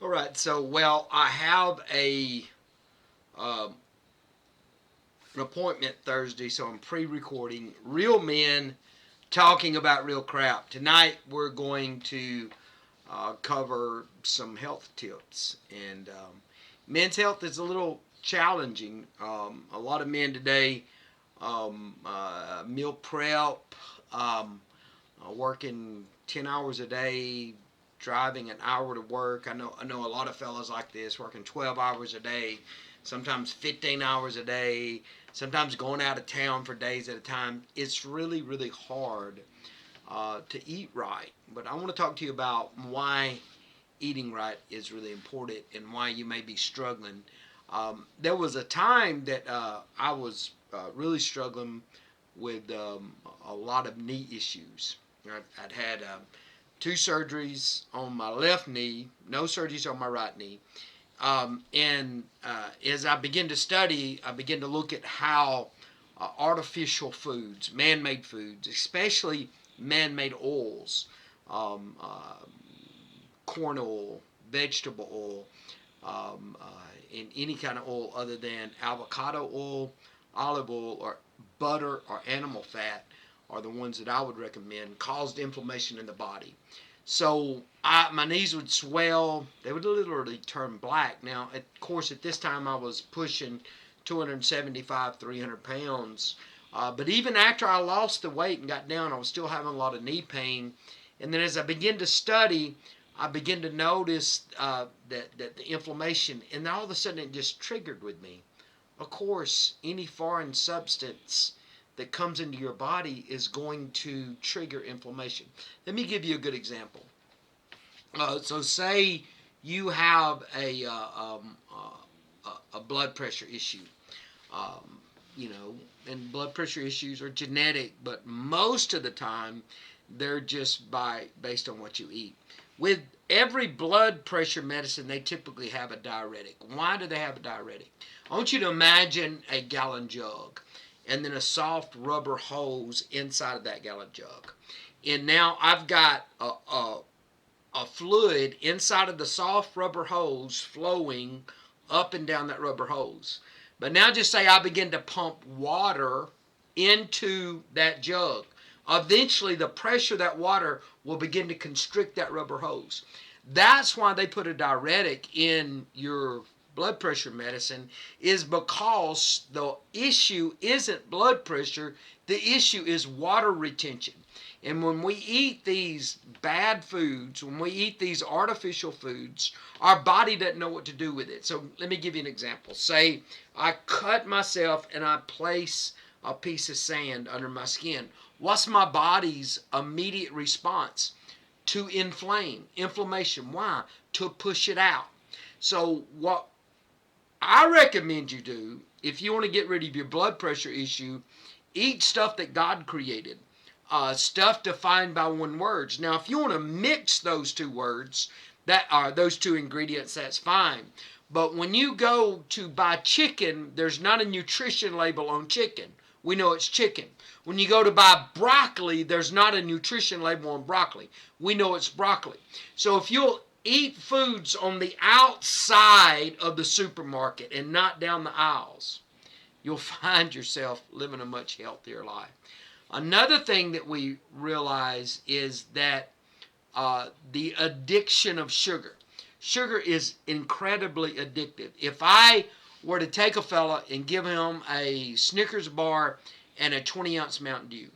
All right, so I have um, an appointment Thursday, so I'm pre-recording Real Men Talking About Real Crap. Tonight we're going to cover some health tips, and men's health is a little challenging. A lot of men today meal prep, working 10 hours a day, driving an hour to work. I know a lot of fellas like this, working 12 hours a day, sometimes 15 hours a day, sometimes going out of town for days at a time. It's really, really hard to eat right. But I want to talk to you about why eating right is really important and why you may be struggling. There was a time that I was really struggling with a lot of knee issues. I'd had two surgeries on my left knee, no surgeries on my right knee. And as I began to study, I began to look at how artificial foods, man-made foods, especially man-made oils, um, uh, corn oil, vegetable oil, in any kind of oil other than avocado oil, olive oil, or butter or animal fat are the ones that I would recommend, caused inflammation in the body. So my knees would swell. They would literally turn black. Now, of course, at this time I was pushing 275, 300 pounds. But even after I lost the weight and got down, I was still having a lot of knee pain. And then as I began to study, I began to notice that the inflammation, and all of a sudden it just triggered with me. Of course, any foreign substance that comes into your body is going to trigger inflammation. Let me give you a good example. So say you have a blood pressure issue. Um, and blood pressure issues are genetic, but most of the time they're just based on what you eat. With every blood pressure medicine, they typically have a diuretic. Why do they have a diuretic? I want you to imagine a gallon jug and then a soft rubber hose inside of that gallon jug. And now I've got a fluid inside of the soft rubber hose flowing up and down that rubber hose. But now just say I begin to pump water into that jug. Eventually, the pressure of that water will begin to constrict that rubber hose. That's why they put a diuretic in your blood pressure medicine, is because the issue isn't blood pressure, the issue is water retention. And when we eat these bad foods, when we eat these artificial foods, our body doesn't know what to do with it. So let me give you an example. Say I cut myself and I place a piece of sand under my skin. What's my body's immediate response? To inflammation. Why? To push it out. So what I recommend you do, if you want to get rid of your blood pressure issue, eat stuff that God created. Stuff defined by one word. Now, if you want to mix those two words, that are those two ingredients, that's fine. But when you go to buy chicken, there's not a nutrition label on chicken. We know it's chicken. When you go to buy broccoli, there's not a nutrition label on broccoli. We know it's broccoli. So if you'll eat foods on the outside of the supermarket and not down the aisles, you'll find yourself living a much healthier life. Another thing that we realize is that the addiction of sugar. Sugar is incredibly addictive. If I were to take a fella and give him a Snickers bar and a 20-ounce Mountain Dew,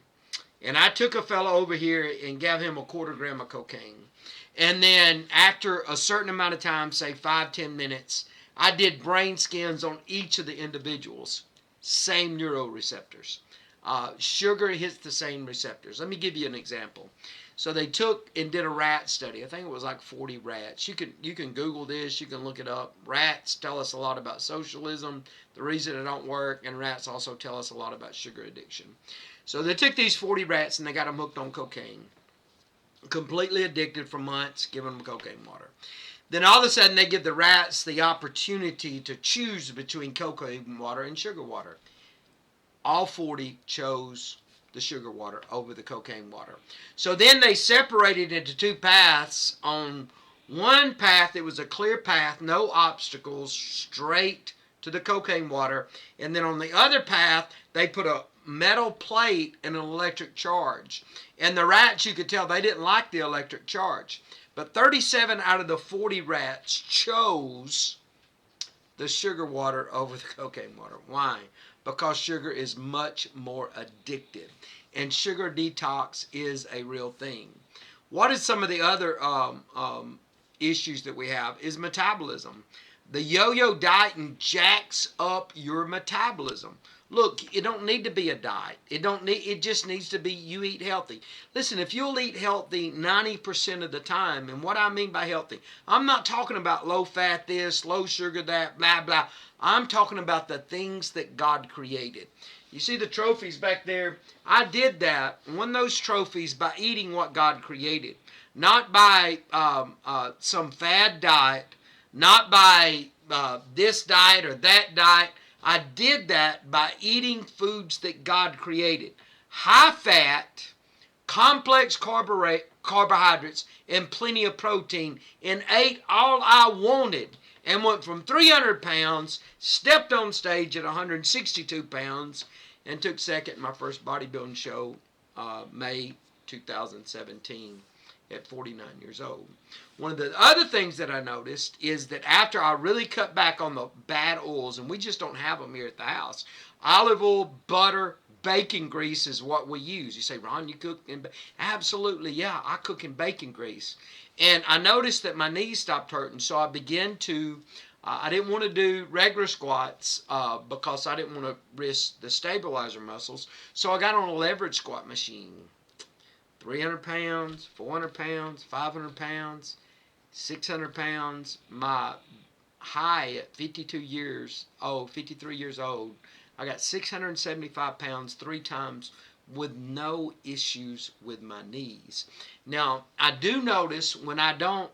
and I took a fella over here and gave him a quarter gram of cocaine, and then after a certain amount of time, say 5-10 minutes, I did brain scans on each of the individuals, same neuroreceptors. Sugar hits the same receptors. Let me give you an example. So they took and did a rat study. I think it was like 40 rats. You can Google this. You can look it up. Rats tell us a lot about socialism, the reason it don't work, and rats also tell us a lot about sugar addiction. So they took these 40 rats and they got them hooked on cocaine, completely addicted for months, giving them cocaine water. Then all of a sudden they give the rats the opportunity to choose between cocaine water and sugar water. All 40 chose the sugar water over the cocaine water. So then they separated into two paths on One path, it was a clear path, no obstacles, straight to the cocaine water. And then on the other path, they put a metal plate and an electric charge. And the rats, you could tell they didn't like the electric charge. But 37 out of the 40 rats chose the sugar water over the cocaine water. Why? Because sugar is much more addictive. And sugar detox is a real thing. What is some of the other issues that we have is metabolism. The yo-yo dieting jacks up your metabolism. Look, it don't need to be a diet. It just needs to be you eat healthy. Listen, if you'll eat healthy 90% of the time, and what I mean by healthy, I'm not talking about low fat this, low sugar that, blah blah. I'm talking about the things that God created. You see the trophies back there? I did that, won those trophies by eating what God created. Not by some fad diet, not by this diet or that diet. I did that by eating foods that God created. High fat, complex carbohydrates, and plenty of protein, and ate all I wanted. And went from 300 pounds, stepped on stage at 162 pounds, and took second in my first bodybuilding show, May 2017, at 49 years old. One of the other things that I noticed is that after I really cut back on the bad oils, and we just don't have them here at the house, olive oil, butter, bacon grease is what we use. You say, Ron, you cook in absolutely, yeah, I cook in bacon grease. And I noticed that my knees stopped hurting, so I began to I didn't want to do regular squats because I didn't want to risk the stabilizer muscles. So I got on a leverage squat machine. 300 pounds, 400 pounds, 500 pounds, 600 pounds. My high at 53 years old, I got 675 pounds 3 times with no issues with my knees. Now, I do notice when I don't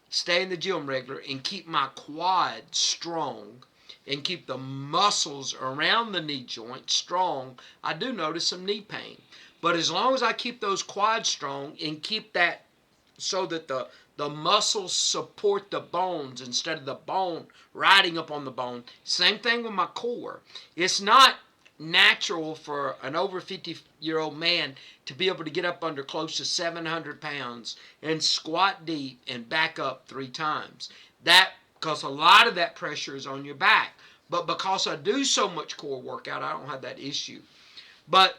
stay in the gym regular and keep my quad strong and keep the muscles around the knee joint strong, I do notice some knee pain. But as long as I keep those quads strong and keep that so that the muscles support the bones instead of the bone riding up on the bone. Same thing with my core. It's not natural for an over 50-year-old man to be able to get up under close to 700 pounds and squat deep and back up 3 times. That because a lot of that pressure is on your back. But because I do so much core workout, I don't have that issue. But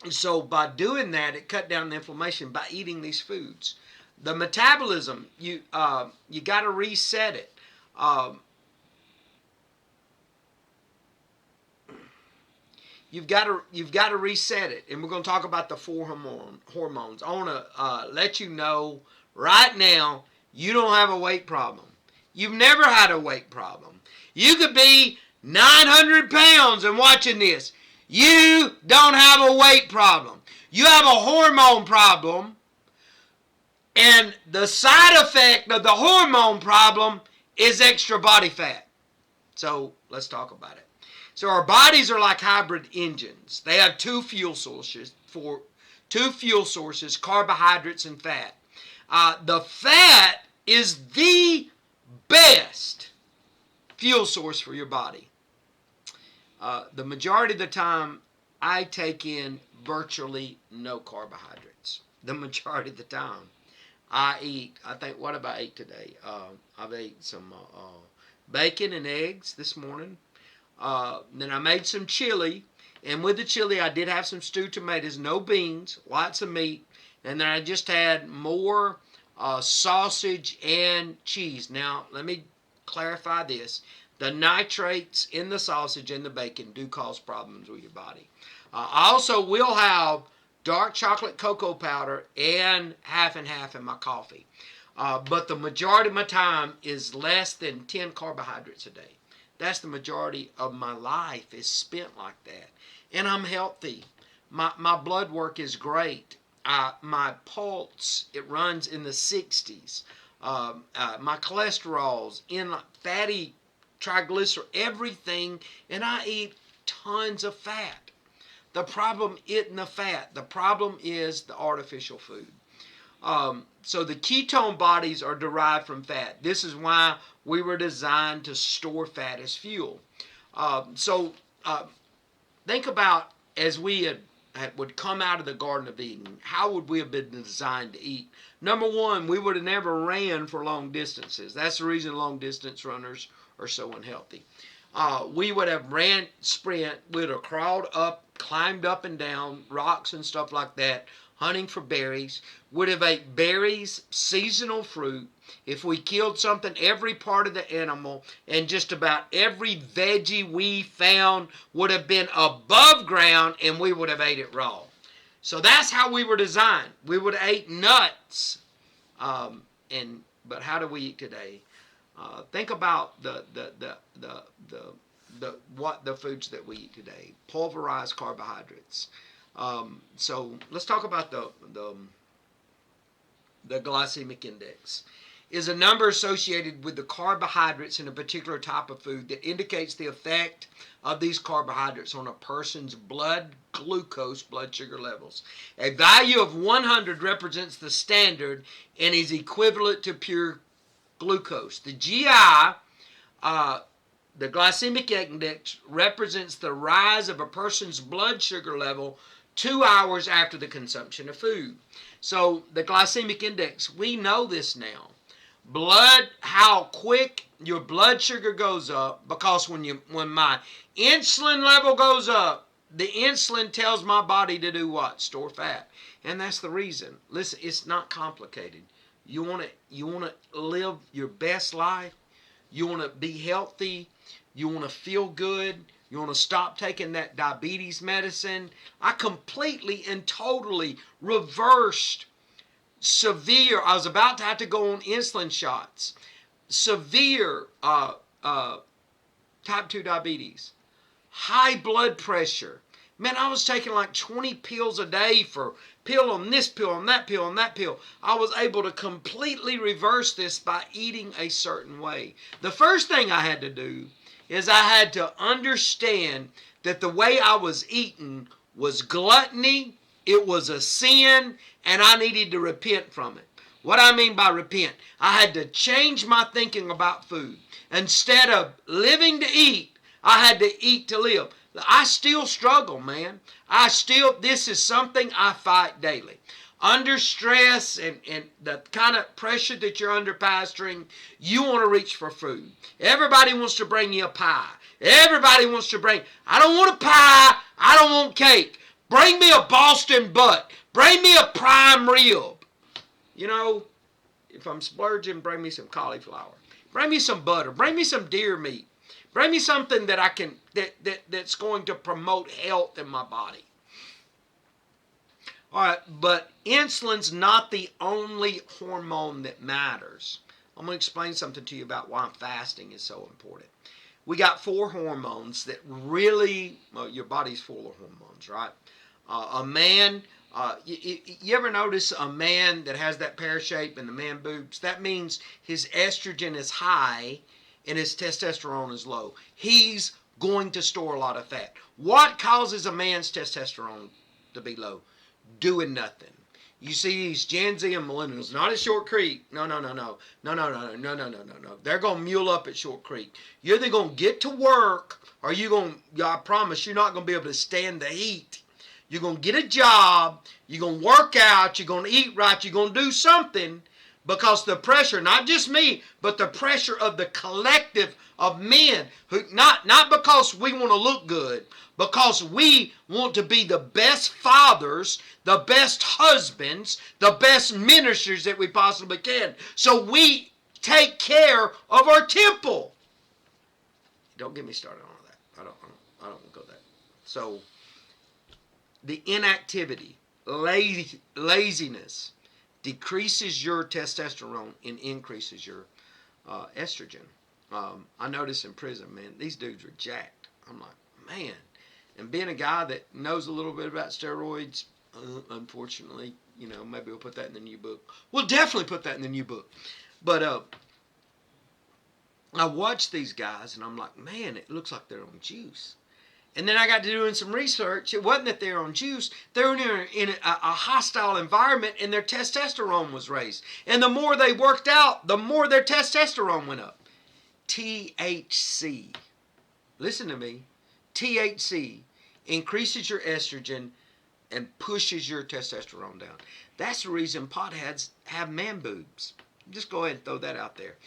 so by doing that, it cut down the inflammation by eating these foods. The metabolism, you got to reset it. You've got to reset it, and we're going to talk about the 4 hormones. I want to let you know right now, you don't have a weight problem. You've never had a weight problem. You could be 900 pounds and watching this. You don't have a weight problem. You have a hormone problem, and the side effect of the hormone problem is extra body fat. So let's talk about it. So our bodies are like hybrid engines. They have 2 fuel sources, carbohydrates and fat. The fat is the best fuel source for your body. The majority of the time, I take in virtually no carbohydrates. The majority of the time. I think, what have I ate today? I've ate some bacon and eggs this morning. Then I made some chili. And with the chili, I did have some stewed tomatoes, no beans, lots of meat. And then I just had more sausage and cheese. Now, let me clarify this. The nitrates in the sausage and the bacon do cause problems with your body. I also will have dark chocolate cocoa powder and half and half in my coffee. But the majority of my time is less than 10 carbohydrates a day. That's the majority of my life is spent like that. And I'm healthy. My blood work is great. My pulse, it runs in the 60s. My cholesterol's in fatty triglyceride, everything. And I eat tons of fat. The problem isn't the fat. The problem is the artificial food. So the ketone bodies are derived from fat. This is why we were designed to store fat as fuel. So think about as we would come out of the Garden of Eden, how would we have been designed to eat? Number one, we would have never ran for long distances. That's the reason long distance runners are so unhealthy. We would have ran sprint, we would have crawled up, climbed up and down rocks and stuff like that, hunting for berries, would have ate berries, seasonal fruit. If we killed something, every part of the animal and just about every veggie we found would have been above ground, and we would have ate it raw. So that's how we were designed. We would have ate nuts. But how do we eat today? Think about the foods that we eat today. Pulverized carbohydrates. So let's talk about the glycemic index. Is a number associated with the carbohydrates in a particular type of food that indicates the effect of these carbohydrates on a person's blood sugar levels. A value of 100 represents the standard and is equivalent to pure glucose. The GI, the glycemic index, represents the rise of a person's blood sugar level 2 hours after the consumption of food. So the glycemic index, we know this now. How quick your blood sugar goes up, because when my insulin level goes up, the insulin tells my body to do what? Store fat. And that's the reason. Listen, it's not complicated. You want to live your best life. You want to be healthy. You want to feel good. You want to stop taking that diabetes medicine. I completely and totally reversed I was about to have to go on insulin shots. Severe type 2 diabetes. High blood pressure. Man, I was taking like 20 pills a day for pill on this pill, on that pill, on that pill. I was able to completely reverse this by eating a certain way. The first thing I had to do is I had to understand that the way I was eating was gluttony, it was a sin, and I needed to repent from it. What I mean by repent, I had to change my thinking about food. Instead of living to eat, I had to eat to live. I still struggle, man. This is something I fight daily. Under stress and the kind of pressure that you're under pastoring, you want to reach for food. Everybody wants to bring you a pie. Everybody wants to I don't want a pie. I don't want cake. Bring me a Boston butt. Bring me a prime rib. You know, if I'm splurging, bring me some cauliflower. Bring me some butter. Bring me some deer meat. Bring me something that I can that's going to promote health in my body. All right, but insulin's not the only hormone that matters. I'm going to explain something to you about why fasting is so important. We got 4 hormones that really, your body's full of hormones, right? A man, you ever notice a man that has that pear shape and the man boobs? That means his estrogen is high and his testosterone is low. He's going to store a lot of fat. What causes a man's testosterone to be low? Doing nothing. You see these Gen Z and millennials, not at Short Creek. No. They're going to mule up at Short Creek. You're either going to get to work or I promise you're not going to be able to stand the heat. You're going to get a job, you're going to work out, you're going to eat right, you're going to do something, because the pressure, not just me, but the pressure of the collective of men, who not because we want to look good, because we want to be the best fathers, the best husbands, the best ministers that we possibly can. So we take care of our temple. Don't get me started on that. I don't go there. So the inactivity, laziness decreases your testosterone and increases your estrogen. I notice in prison, man, these dudes are jacked. I'm like, man. And being a guy that knows a little bit about steroids, unfortunately, maybe we'll put that in the new book. We'll definitely put that in the new book. But I watch these guys and I'm like, man, it looks like they're on juice. And then I got to doing some research. It wasn't that they're on juice. They were in a hostile environment, and their testosterone was raised. And the more they worked out, the more their testosterone went up. THC. Listen to me. THC increases your estrogen and pushes your testosterone down. That's the reason potheads have man boobs. Just go ahead and throw that out there.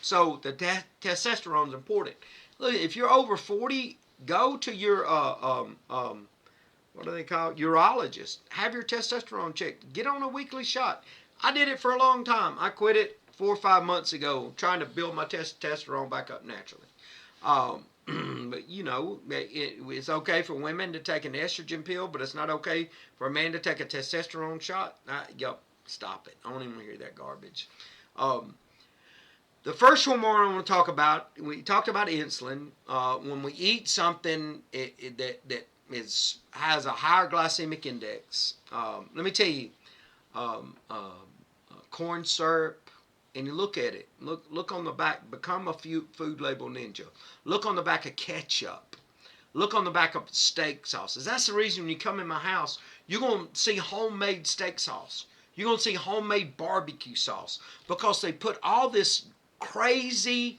So the testosterone is important. Look, if you're over 40, go to your what do they call it? Urologist. Have your testosterone checked. Get on a weekly shot. I did it for a long time. I quit it 4 or 5 months ago, trying to build my testosterone back up naturally. But you know, it's okay for women to take an estrogen pill, but it's not okay for a man to take a testosterone shot. Yup, stop it. I don't even hear that garbage. The first hormone I want to talk about, we talked about insulin. When we eat something that has a higher glycemic index, let me tell you, corn syrup, and you look at it. Look on the back. Become a food label ninja. Look on the back of ketchup. Look on the back of steak sauces. That's the reason when you come in my house, you're going to see homemade steak sauce. You're going to see homemade barbecue sauce because they put all this crazy,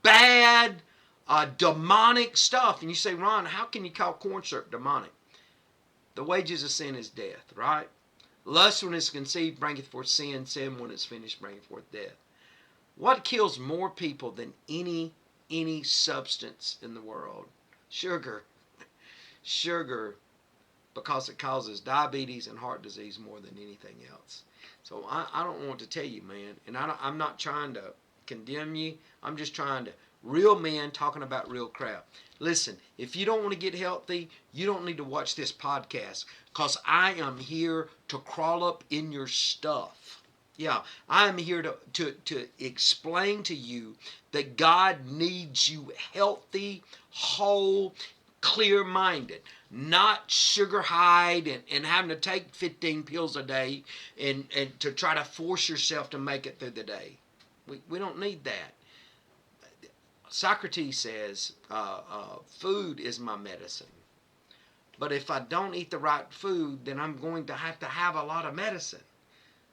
bad, demonic stuff. And you say, Ron, how can you call corn syrup demonic? The wages of sin is death, right? Lust when it's conceived bringeth forth sin. Sin when it's finished bringeth forth death. What kills more people than any substance in the world? Sugar. Sugar, because it causes diabetes and heart disease more than anything else. So I don't want to tell you, man, and I'm not trying to condemn you. I'm just trying to, real men talking about real crap. Listen, if you don't want to get healthy, you don't need to watch this podcast, because I am here to crawl up in your stuff. Yeah, I am here to explain to you that God needs you healthy, whole, clear-minded, not sugar-highed and having to take 15 pills a day and to try to force yourself to make it through the day. We don't need that. Socrates says, food is my medicine. But if I don't eat the right food, then I'm going to have a lot of medicine.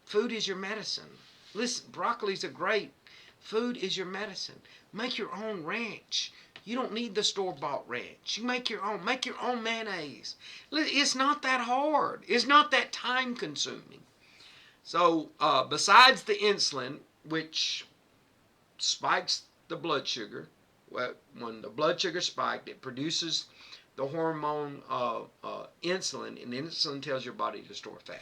Food is your medicine. Listen, broccoli's a great. Food is your medicine. Make your own ranch. You don't need the store-bought ranch. You make your own. Make your own mayonnaise. It's not that hard. It's not that time-consuming. So, besides the insulin, which spikes the blood sugar, when the blood sugar spiked, it produces the hormone insulin, and insulin tells your body to store fat.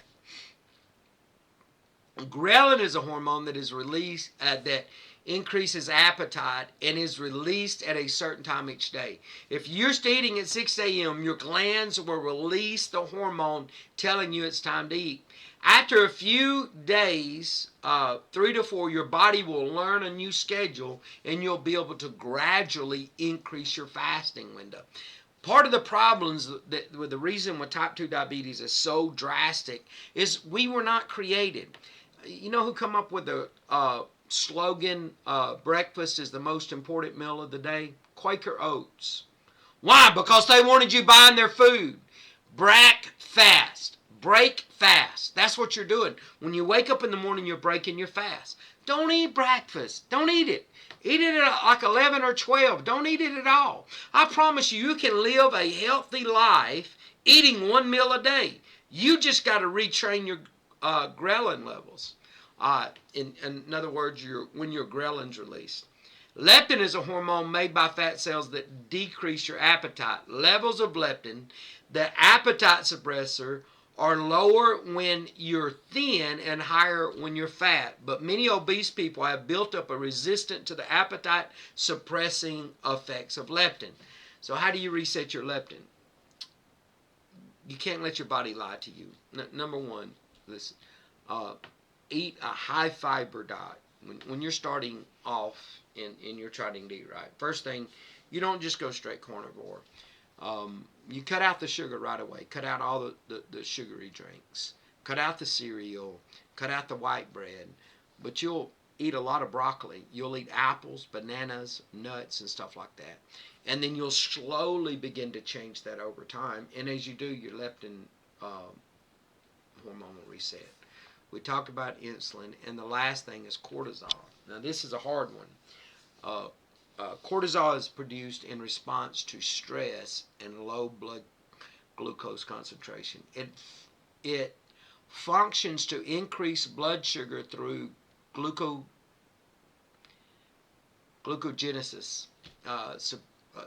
Ghrelin is a hormone that is released that increases appetite and is released at a certain time each day. If you're eating at 6 a.m., your glands will release the hormone telling you it's time to eat. After a few days, 3 to 4, your body will learn a new schedule and you'll be able to gradually increase your fasting window. Part of the problems with the reason why type 2 diabetes is so drastic is we were not created. You know who come up with the slogan, breakfast is the most important meal of the day? Quaker Oats. Why? Because they wanted you buying their food. Break fast. Break fast. That's what you're doing. When you wake up in the morning, you're breaking your fast. Don't eat breakfast. Don't eat it. Eat it at like 11 or 12. Don't eat it at all. I promise you, you can live a healthy life eating one meal a day. You just got to retrain your ghrelin levels. In other words, when your ghrelin's released. Leptin is a hormone made by fat cells that decrease your appetite. Levels of leptin, the appetite suppressor, are lower when you're thin and higher when you're fat. But many obese people have built up a resistance to the appetite suppressing effects of leptin. So how do you reset your leptin? You can't let your body lie to you. Number one, listen, eat a high fiber diet. When you're starting off and you're trying to eat right, first thing, you don't just go straight carnivore. You cut out the sugar right away. Cut out all the sugary drinks. Cut out the cereal. Cut out the white bread. But you'll eat a lot of broccoli. You'll eat apples, bananas, nuts, and stuff like that. And then you'll slowly begin to change that over time. And as you do, your leptin hormone will reset. We talked about insulin, and the last thing is cortisol. Now, this is a hard one. Cortisol is produced in response to stress and low blood glucose concentration. It functions to increase blood sugar through glucogenesis,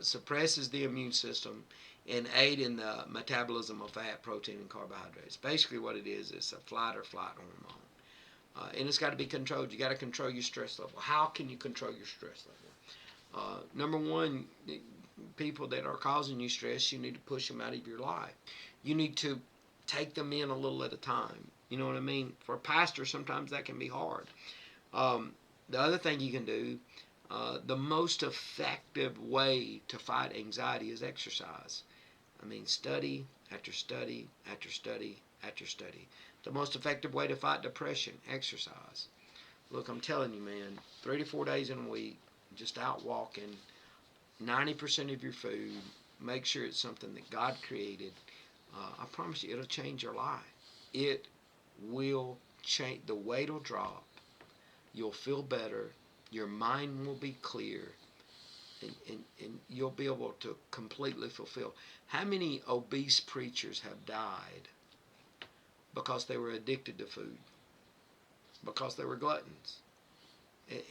suppresses the immune system, and aid in the metabolism of fat, protein, and carbohydrates. Basically, what it is, it's a flight or flight hormone. And it's got to be controlled. You got to control your stress level. How can you control your stress level? Number one, people that are causing you stress, you need to push them out of your life. You need to take them in a little at a time. You know what I mean? For a pastor, sometimes that can be hard. The other thing you can do, the most effective way to fight anxiety is exercise. I mean, study after study after study after study. The most effective way to fight depression, exercise. Look, I'm telling you, man, 3 to 4 days in a week, just out walking, 90% of your food, make sure it's something that God created. I promise you, it'll change your life. It will change. The weight will drop. You'll feel better. Your mind will be clear. And you'll be able to completely fulfill. How many obese preachers have died because they were addicted to food? Because they were gluttons.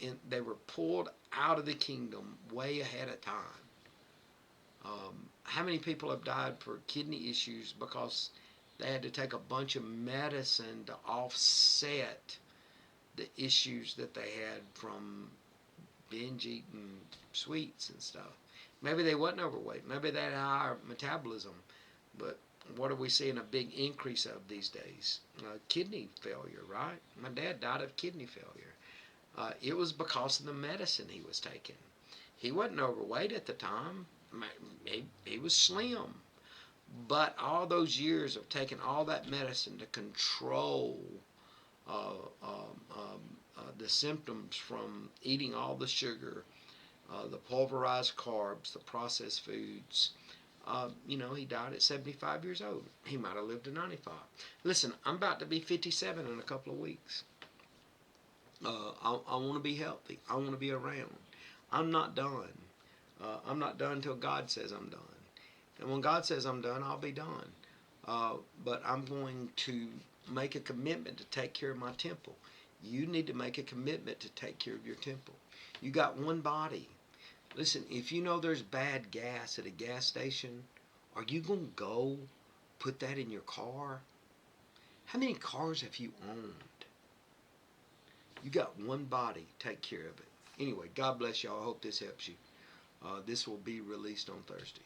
And they were pulled out of the kingdom way ahead of time. How many people have died for kidney issues because they had to take a bunch of medicine to offset the issues that they had from binge eating sweets and stuff? Maybe they wasn't overweight. Maybe they had a higher metabolism. But what are we seeing a big increase of these days? Kidney failure, right? My dad died of kidney failure. It was because of the medicine he was taking. He wasn't overweight at the time. He was slim. But all those years of taking all that medicine to control the symptoms from eating all the sugar, the pulverized carbs, the processed foods, he died at 75 years old. He might have lived to 95. Listen, I'm about to be 57 in a couple of weeks. I want to be healthy. I want to be around. I'm not done. I'm not done until God says I'm done. And when God says I'm done, I'll be done. But I'm going to make a commitment to take care of my temple. You need to make a commitment to take care of your temple. You got one body. Listen, if you know there's bad gas at a gas station, are you going to go put that in your car? How many cars have you owned? You got one body. Take care of it. Anyway, God bless y'all. I hope this helps you. This will be released on Thursday.